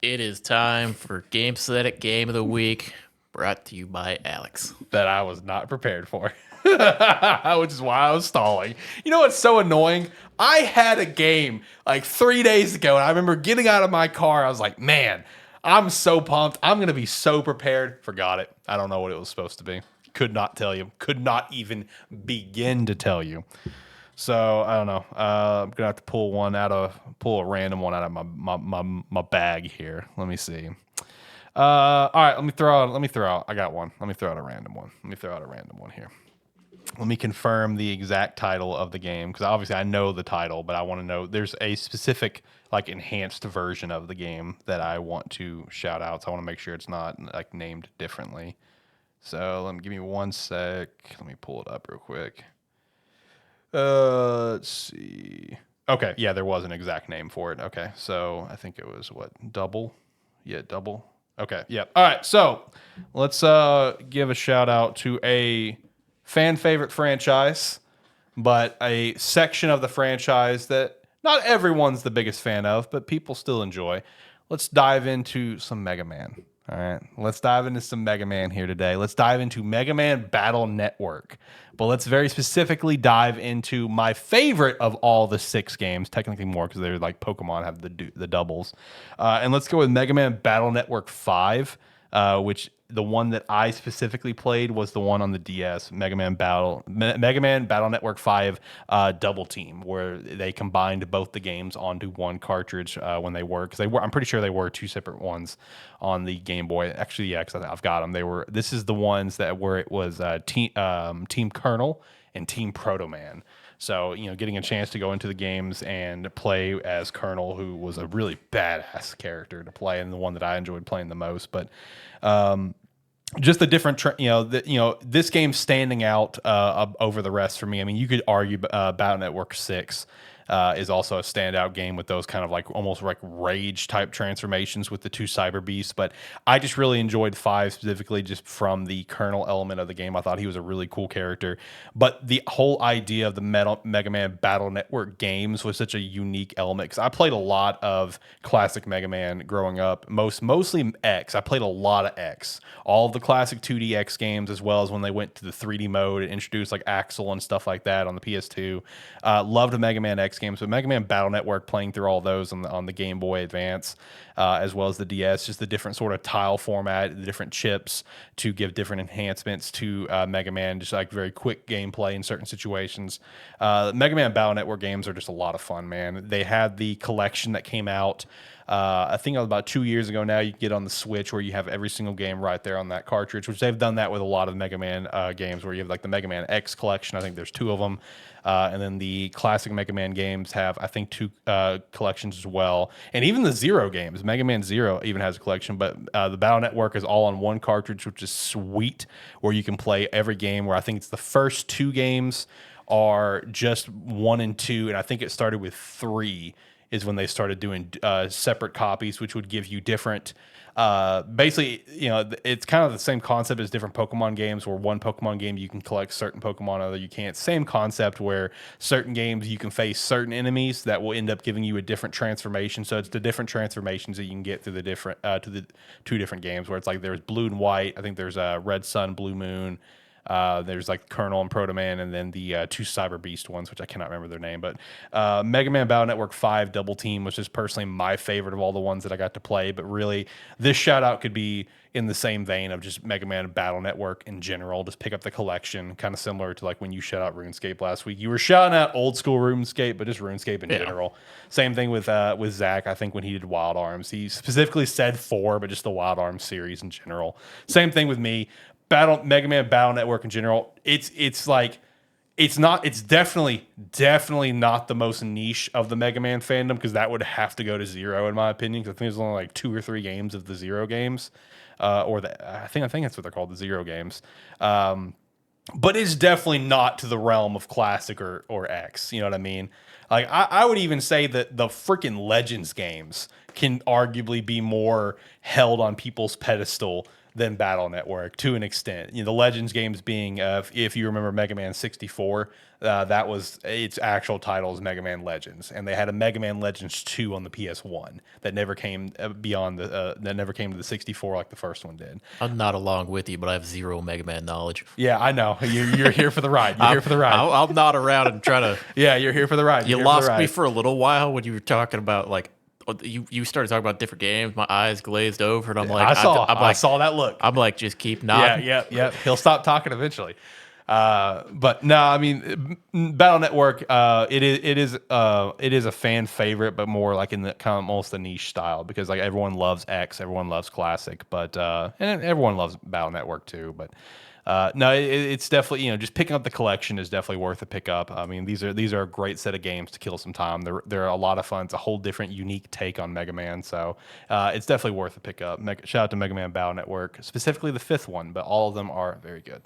It is time for Gamesthetic Game of the Week, brought to you by Alex. That I was not prepared for, which is why I was stalling. You know what's so annoying? I had a game like 3 days ago, and I remember getting out of my car. I was like, man, I'm so pumped. I'm going to be so prepared. Forgot it. I don't know what it was supposed to be. Could not tell you. Could not even begin to tell you. So I don't know. I'm gonna have to pull a random one out of my bag here. Let me see. All right, let me throw out. I got one. Let me throw out a random one. Let me throw out a random one here. Let me confirm the exact title of the game because obviously I know the title, but I want to know there's a specific like enhanced version of the game that I want to shout out. So I want to make sure it's not like named differently. So give me one sec. Let me pull it up real quick. Let's see. Okay, yeah, there was an exact name for it. Okay, so I think it was what, double? Yeah, double. Okay, yeah. All right, so let's give a shout out to a fan favorite franchise, but a section of the franchise that not everyone's the biggest fan of, but people still enjoy. Let's dive into some Mega Man. All right, let's dive into some Mega Man here today. Let's dive into Mega Man Battle Network. But let's very specifically dive into my favorite of all the 6 games, technically more because they're like Pokemon have the doubles. And let's go with Mega Man Battle Network 5, which the one that I specifically played was the one on the DS, Mega Man Battle Network 5 Double Team, where they combined both the games onto one cartridge when they were, because they were, I'm pretty sure they were 2 separate ones on the Game Boy. Actually, yeah, because I've got them. This is the ones that where it was Team Colonel and Team Proto Man. So, getting a chance to go into the games and play as Colonel, who was a really badass character to play and the one that I enjoyed playing the most. But just the different, this game standing out over the rest for me. I mean, you could argue Battle Network 6 is also a standout game with those kind of like almost like rage type transformations with the 2 Cyber Beasts. But I just really enjoyed 5 specifically just from the Colonel element of the game. I thought he was a really cool character. But the whole idea of the Mega Man Battle Network games was such a unique element because I played a lot of classic Mega Man growing up, mostly X. I played a lot of X, all of the classic 2D X games, as well as when they went to the 3D mode and introduced like Axel and stuff like that on the PS2. Loved the Mega Man X games, but Mega Man Battle Network, playing through all those on the Game Boy Advance, as well as the DS, just the different sort of tile format, the different chips to give different enhancements to Mega Man, just like very quick gameplay in certain situations. Mega Man Battle Network games are just a lot of fun, man. They had the collection that came out. I think it was about 2 years ago now. You can get on the Switch where you have every single game right there on that cartridge, which they've done that with a lot of Mega Man games where you have like the Mega Man X collection. I think there's 2 of them. And then the classic Mega Man games have, I think, 2 collections as well. And even the Zero games, Mega Man Zero even has a collection. But the Battle Network is all on one cartridge, which is sweet, where you can play every game. Where I think it's the first 2 games are just 1 and 2. And I think it started with 3 is when they started doing separate copies, which would give you different. Basically, it's kind of the same concept as different Pokemon games, where one Pokemon game you can collect certain Pokemon, other you can't. Same concept where certain games you can face certain enemies that will end up giving you a different transformation. So it's the different transformations that you can get through the different to the 2 different games, where it's like there's Blue and White. I think there's Red Sun, Blue Moon. There's like Colonel and Proto Man, and then the 2 Cyber Beast ones, which I cannot remember their name. But Mega Man Battle Network 5 Double Team, which is personally my favorite of all the ones that I got to play. But really, this shout out could be in the same vein of just Mega Man Battle Network in general. Just pick up the collection, kind of similar to like when you shout out RuneScape last week. You were shouting out old school RuneScape, but just RuneScape in Yeah. general. Same thing with Zach. I think when he did Wild Arms, he specifically said 4, but just the Wild Arms series in general. Same thing with me. Mega Man Battle Network in general, it's like it's definitely not the most niche of the Mega Man fandom, because that would have to go to Zero in my opinion, because I think there's only like 2 or 3 games of the Zero games, I think that's what they're called, the Zero games. But it's definitely not to the realm of Classic or X. You know what I mean? Like I would even say that the freaking Legends games can arguably be more held on people's pedestal than Battle Network to an extent. You know, the Legends games being, if you remember Mega Man 64, that was its actual title is Mega Man Legends, and they had a Mega Man Legends 2 on the PS1 that never came beyond the that never came to the 64 like the first one did. I'm not along with you, but I have zero Mega Man knowledge. Yeah, I know. You're here for the ride. You're here for the ride. I'll nod around and try to. Yeah, you're here for the ride. You You're here for the lost me ride. for a little while when you were talking about like you started talking about different games. My eyes glazed over, and I'm like, I saw that look. I'm like, just keep Yeah, nodding. yeah. He'll stop talking eventually. But no, I mean, Battle Network. It is a fan favorite, but more like in the kind of almost the niche style because like everyone loves X, everyone loves Classic, but and everyone loves Battle Network too. But no, it's definitely, you know, just picking up the collection is definitely worth a pickup. I mean, these are a great set of games to kill some time. They're a lot of fun. It's a whole different, unique take on Mega Man, so it's definitely worth a pickup. Shout out to Mega Man Battle Network, specifically the fifth one, but all of them are very good.